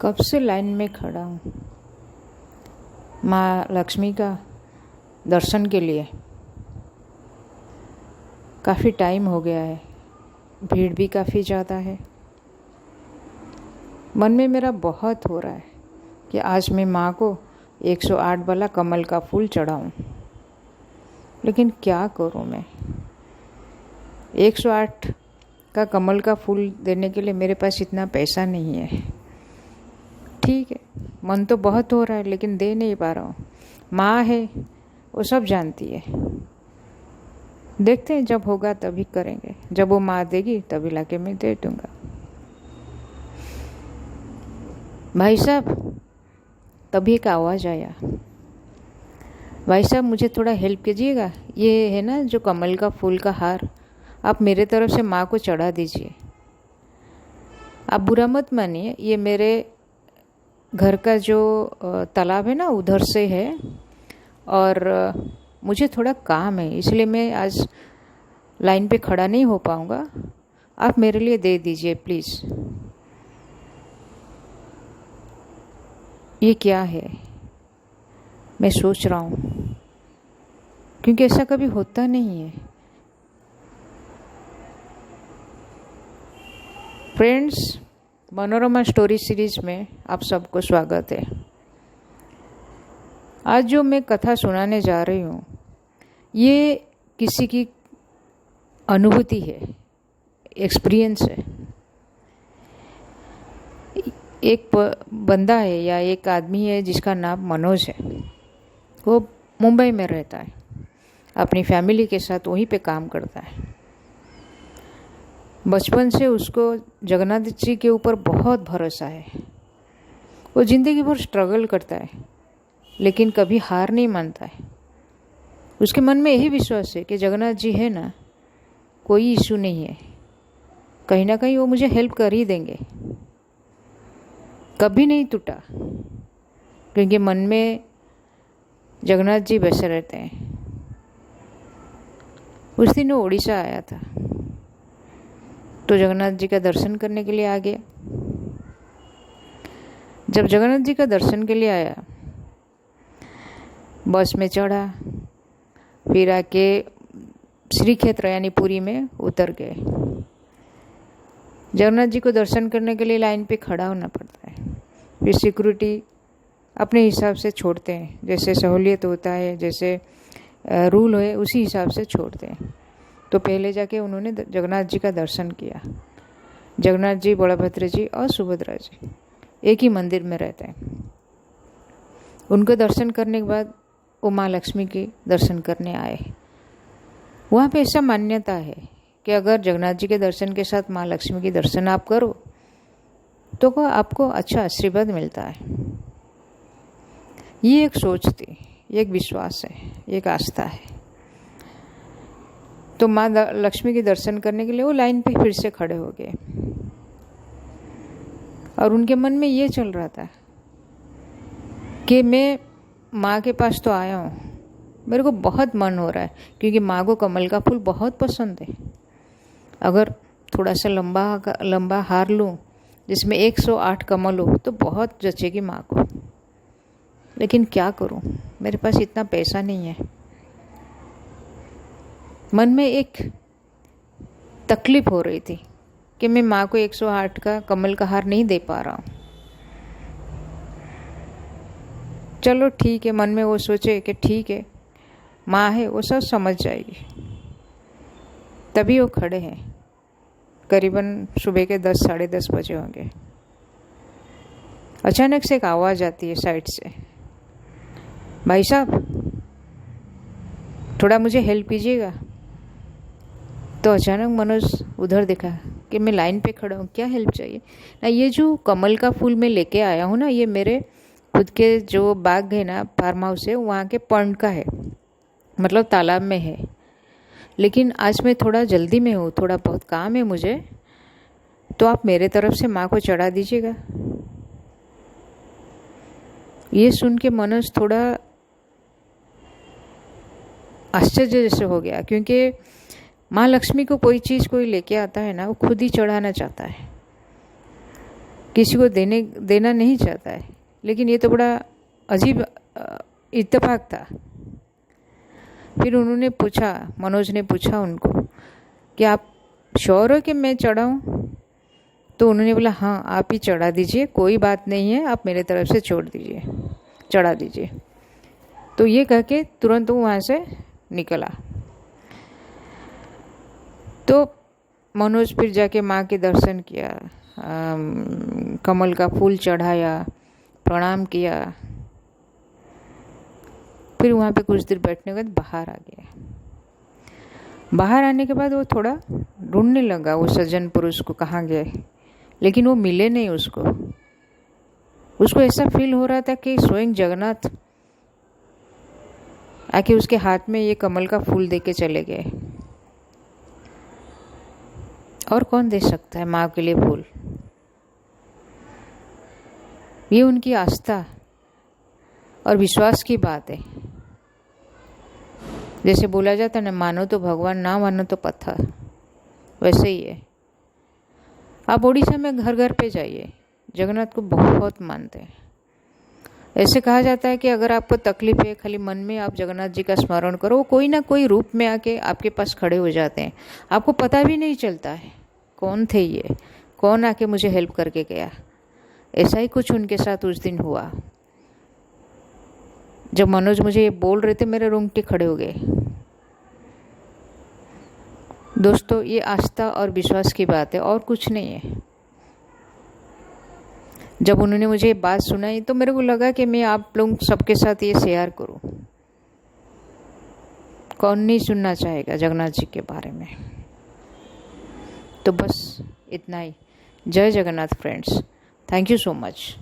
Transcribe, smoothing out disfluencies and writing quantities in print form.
कब से लाइन में खड़ा हूँ माँ लक्ष्मी का दर्शन के लिए। काफ़ी टाइम हो गया है, भीड़ भी काफ़ी ज़्यादा है। मन में मेरा बहुत हो रहा है कि आज मैं माँ को 108 वाला कमल का फूल चढ़ाऊँ, लेकिन क्या करूँ मैं। 108 का कमल का फूल देने के लिए मेरे पास इतना पैसा नहीं है। ठीक है, मन तो बहुत हो रहा है लेकिन दे नहीं पा रहा हूँ। माँ है, वो सब जानती है। देखते हैं, जब होगा तभी करेंगे। जब वो माँ देगी तभी लाके मैं दे दूँगा। भाई साहब, तभी एक आवाज़ आया, भाई साहब मुझे थोड़ा हेल्प कीजिएगा। ये है ना जो कमल का फूल का हार, आप मेरे तरफ से माँ को चढ़ा दीजिए। आप बुरा मत मानिए, ये मेरे घर का जो तालाब है ना उधर से है, और मुझे थोड़ा काम है, इसलिए मैं आज लाइन पे खड़ा नहीं हो पाऊँगा। आप मेरे लिए दे दीजिए प्लीज़। ये क्या है, मैं सोच रहा हूँ, क्योंकि ऐसा कभी होता नहीं है। फ्रेंड्स, मनोरमा स्टोरी सीरीज में आप सबको स्वागत है। आज जो मैं कथा सुनाने जा रही हूँ, ये किसी की अनुभूति है, एक्सपीरियंस है। एक बंदा है या एक आदमी है जिसका नाम मनोज है। वो मुंबई में रहता है, अपनी फैमिली के साथ वहीं पे काम करता है। बचपन से उसको जगन्नाथ जी के ऊपर बहुत भरोसा है। वो ज़िंदगी भर स्ट्रगल करता है लेकिन कभी हार नहीं मानता है। उसके मन में यही विश्वास है कि जगन्नाथ जी है ना, कोई इशू नहीं है, कहीं ना कहीं वो मुझे हेल्प कर ही देंगे। कभी नहीं टूटा, क्योंकि मन में जगन्नाथ जी बसे रहते हैं। उस दिन वो उड़ीसा आया था, तो जगन्नाथ जी का दर्शन करने के लिए आ गया। जब जगन्नाथ जी का दर्शन के लिए आया, बस में चढ़ा, फिर आके श्री क्षेत्र यानी पुरी में उतर गए। जगन्नाथ जी को दर्शन करने के लिए लाइन पे खड़ा होना पड़ता है। फिर सिक्योरिटी अपने हिसाब से छोड़ते हैं, जैसे सहूलियत होता है, जैसे रूल है उसी हिसाब से छोड़ते हैं। तो पहले जाके उन्होंने जगन्नाथ जी का दर्शन किया। जगन्नाथ जी, बलभद्र जी और सुभद्रा जी एक ही मंदिर में रहते हैं। उनको दर्शन करने के बाद वो माँ लक्ष्मी के दर्शन करने आए। वहाँ पे ऐसा मान्यता है कि अगर जगन्नाथ जी के दर्शन के साथ माँ लक्ष्मी के दर्शन आप करो तो आपको अच्छा आशीर्वाद मिलता है। ये एक सोच थी, एक विश्वास है, एक आस्था है। तो माँ लक्ष्मी के दर्शन करने के लिए वो लाइन पे फिर से खड़े हो गए, और उनके मन में ये चल रहा था कि मैं माँ के पास तो आया हूँ, मेरे को बहुत मन हो रहा है, क्योंकि माँ को कमल का फूल बहुत पसंद है। अगर थोड़ा सा लंबा हार लूँ जिसमें 108 कमल हो तो बहुत जचेगी माँ को। लेकिन क्या करूँ, मेरे पास इतना पैसा नहीं है। मन में एक तकलीफ हो रही थी कि मैं माँ को 108 का कमल का हार नहीं दे पा रहा हूँ। चलो ठीक है, मन में वो सोचे कि ठीक है, माँ है, वो सब समझ जाएगी। तभी वो खड़े हैं, करीबन सुबह के 10 साढ़े 10 बजे होंगे। अचानक से एक आवाज़ आती है साइड से, भाई साहब थोड़ा मुझे हेल्प कीजिएगा। तो अचानक मनोज उधर देखा कि मैं लाइन पे खड़ा हूँ, क्या हेल्प चाहिए ना। ये जो कमल का फूल मैं लेके आया हूँ ना, ये मेरे खुद के जो बाग है ना, फार्म हाउस है, वहाँ के पॉन्ड का है, मतलब तालाब में है। लेकिन आज मैं थोड़ा जल्दी में हूँ, थोड़ा बहुत काम है मुझे, तो आप मेरे तरफ से माँ को चढ़ा दीजिएगा। ये सुन के मनोज थोड़ा आश्चर्य जैसे हो गया, क्योंकि माँ लक्ष्मी को कोई चीज़ कोई लेके आता है ना, वो खुद ही चढ़ाना चाहता है। किसी को देना नहीं चाहता है। लेकिन ये तो बड़ा अजीब इत्तेफाक था। फिर उन्होंने पूछा, मनोज ने पूछा उनको कि आप श्योर हो कि मैं चढ़ाऊँ? तो उन्होंने बोला हाँ आप ही चढ़ा दीजिए, कोई बात नहीं है, आप मेरे तरफ से चढ़ा दीजिए। तो ये कह के तुरंत वो वहाँ से निकला। तो मनोज फिर जाके माँ के दर्शन किया, कमल का फूल चढ़ाया, प्रणाम किया। फिर वहाँ पे कुछ देर बैठने के बाद बाहर आ गया। बाहर आने के बाद वो थोड़ा ढूंढने लगा वो सज्जन पुरुष को, कहाँ गए, लेकिन वो मिले नहीं उसको। उसको ऐसा फील हो रहा था कि स्वयं जगन्नाथ आके उसके हाथ में ये कमल का फूल दे के चले गए। और कौन दे सकता है माँ के लिए फूल? ये उनकी आस्था और विश्वास की बात है। जैसे बोला जाता है ना, मानो तो भगवान, ना मानो तो पत्थर, वैसे ही है। आप उड़ीसा में घर घर पे जाइए, जगन्नाथ को बहुत मानते हैं। ऐसे कहा जाता है कि अगर आपको तकलीफ है, खाली मन में आप जगन्नाथ जी का स्मरण करो, वो कोई ना कोई रूप में आके आपके पास खड़े हो जाते हैं। आपको पता भी नहीं चलता है कौन थे ये, कौन आके मुझे हेल्प करके गया। ऐसा ही कुछ उनके साथ उस दिन हुआ। जब मनोज मुझे ये बोल रहे थे, मेरे रोंगटे खड़े हो गए। दोस्तों, ये आस्था और विश्वास की बात है और कुछ नहीं है। जब उन्होंने मुझे ये बात सुनाई तो मेरे को लगा कि मैं आप लोग सबके साथ ये शेयर करूं। कौन नहीं सुनना चाहेगा जगन्नाथ जी के बारे में। तो बस इतना ही। जय Jagannath friends, thank you so much.